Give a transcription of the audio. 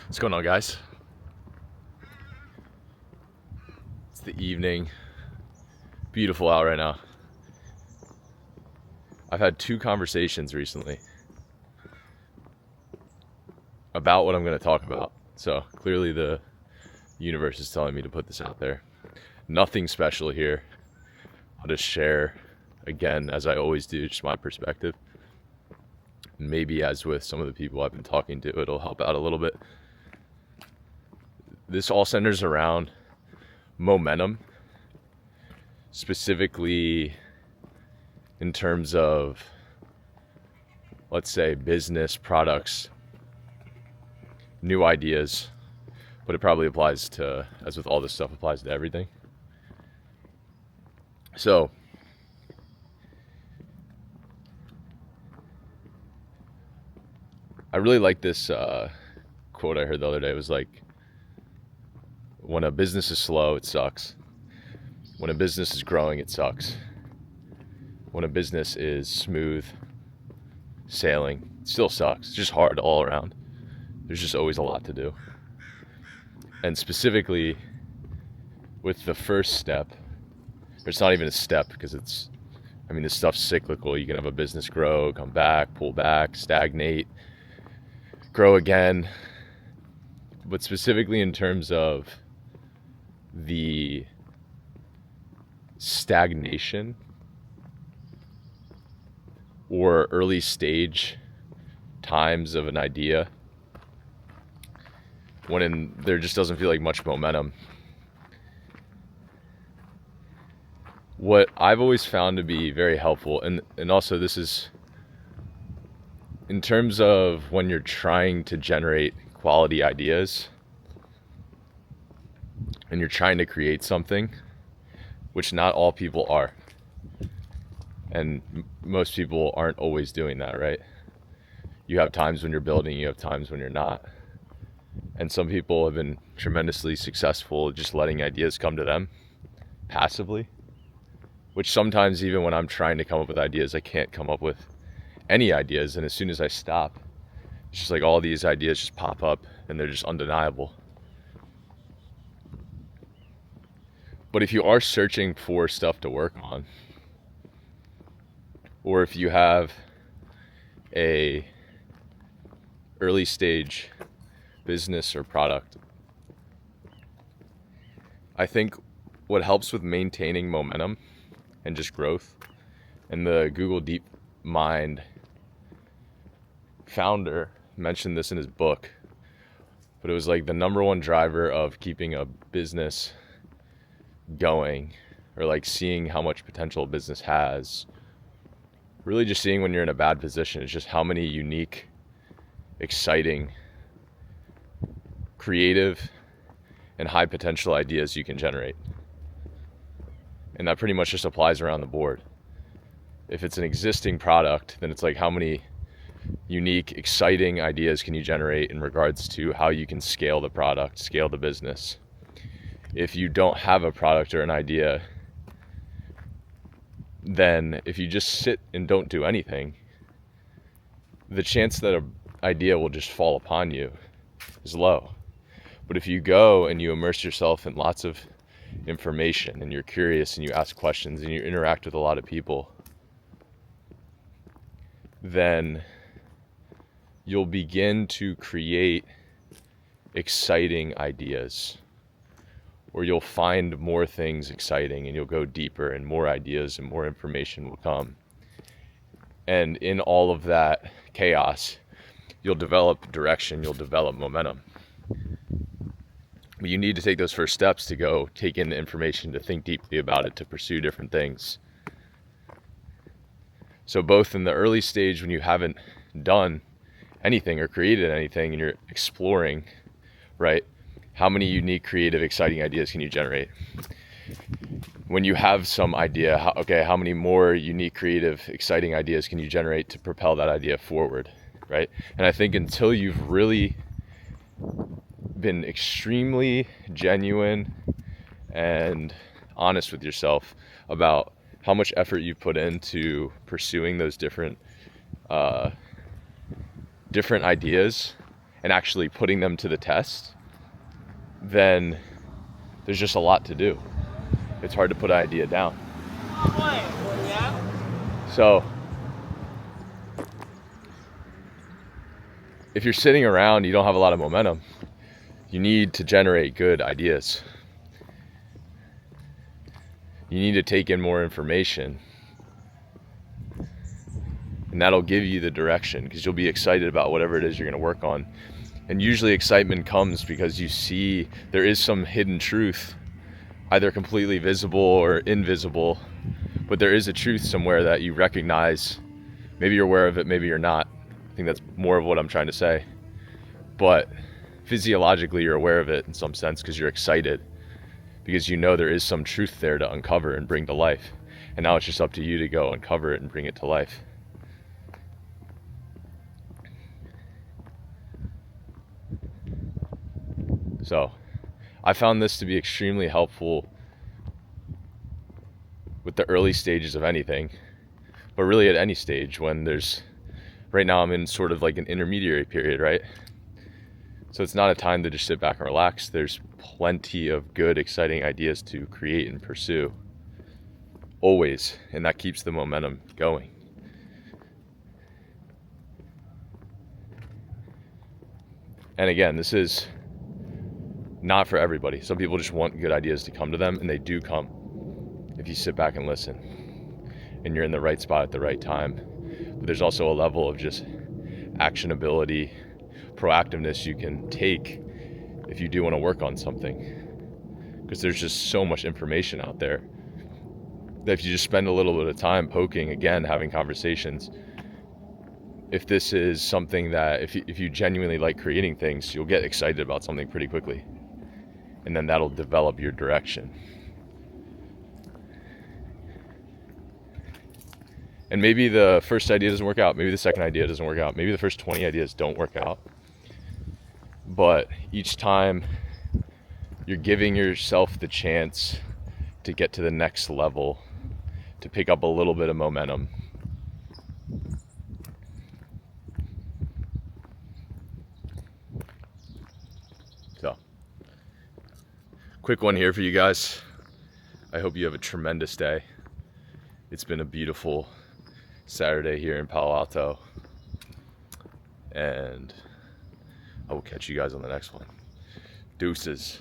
What's going on, guys? It's the evening. Beautiful out right now. I've had 2 conversations recently about what I'm going to talk about. So clearly the universe is telling me to put this out there. Nothing special here. I'll just share, again, as I always do, just my perspective. Maybe as with some of the people I've been talking to, it'll help out a little bit. This all centers around momentum, specifically in terms of, let's say, business, products, new ideas, but it probably applies to, as with all this stuff, applies to everything. So, I really like this quote I heard the other day. It was like, when a business is slow, it sucks. When a business is growing, it sucks. When a business is smooth sailing, it still sucks. It's just hard all around. There's just always a lot to do. And specifically with the first step, or it's not even a step because this stuff's cyclical. You can have a business grow, come back, pull back, stagnate, grow again. But specifically in terms of the stagnation or early stage times of an idea, when there just doesn't feel like much momentum, what I've always found to be very helpful, and also this is in terms of when you're trying to generate quality ideas and you're trying to create something, which not all people are. And most people aren't always doing that, right? You have times when you're building, you have times when you're not. And some people have been tremendously successful just letting ideas come to them passively, which sometimes even when I'm trying to come up with ideas, I can't come up with any ideas. And as soon as I stop, it's just like all these ideas just pop up and they're just undeniable. But if you are searching for stuff to work on, or if you have a early stage business or product, I think what helps with maintaining momentum and just growth, and the Google DeepMind founder mentioned this in his book, but it was like the number one driver of keeping a business going, or like seeing how much potential a business has, really just seeing when you're in a bad position, is just how many unique, exciting, creative, and high potential ideas you can generate. And that pretty much just applies around the board. If it's an existing product, then it's like how many unique, exciting ideas can you generate in regards to how you can scale the product, scale the business. If you don't have a product or an idea, then if you just sit and don't do anything, the chance that an idea will just fall upon you is low. But if you go and you immerse yourself in lots of information and you're curious and you ask questions and you interact with a lot of people, then you'll begin to create exciting ideas, or you'll find more things exciting and you'll go deeper and more ideas and more information will come. And in all of that chaos, you'll develop direction, you'll develop momentum. But you need to take those first steps to go take in the information, to think deeply about it, to pursue different things. So both in the early stage when you haven't done anything or created anything and you're exploring, right? How many unique, creative, exciting ideas can you generate? When you have some idea, how many more unique, creative, exciting ideas can you generate to propel that idea forward, right? And I think until you've really been extremely genuine and honest with yourself about how much effort you put into pursuing those different ideas and actually putting them to the test, then there's just a lot to do. It's hard to put an idea down. So if you're sitting around, you don't have a lot of momentum, you need to generate good ideas. You need to take in more information, and that'll give you the direction, because you'll be excited about whatever it is you're going to work on. And usually excitement comes because you see there is some hidden truth, either completely visible or invisible, but there is a truth somewhere that you recognize. Maybe you're aware of it, maybe you're not. I think that's more of what I'm trying to say. But physiologically, you're aware of it in some sense because you're excited, because you know there is some truth there to uncover and bring to life. And now it's just up to you to go uncover it and bring it to life. So I found this to be extremely helpful with the early stages of anything, but really at any stage when there's, right now I'm in sort of like an intermediary period, right? So it's not a time to just sit back and relax. There's plenty of good, exciting ideas to create and pursue, always, and that keeps the momentum going. And again, this is not for everybody. Some people just want good ideas to come to them, and they do come if you sit back and listen and you're in the right spot at the right time. But there's also a level of just actionability, proactiveness you can take if you do want to work on something, because there's just so much information out there that if you just spend a little bit of time poking, again, having conversations, if this is something that if you genuinely like creating things, you'll get excited about something pretty quickly, and then that'll develop your direction. And maybe the first idea doesn't work out, maybe the second idea doesn't work out, maybe the first 20 ideas don't work out, but each time you're giving yourself the chance to get to the next level, to pick up a little bit of momentum. So, quick one here for you guys. I hope you have a tremendous day. It's been a beautiful Saturday here in Palo Alto, and I will catch you guys on the next one. Deuces.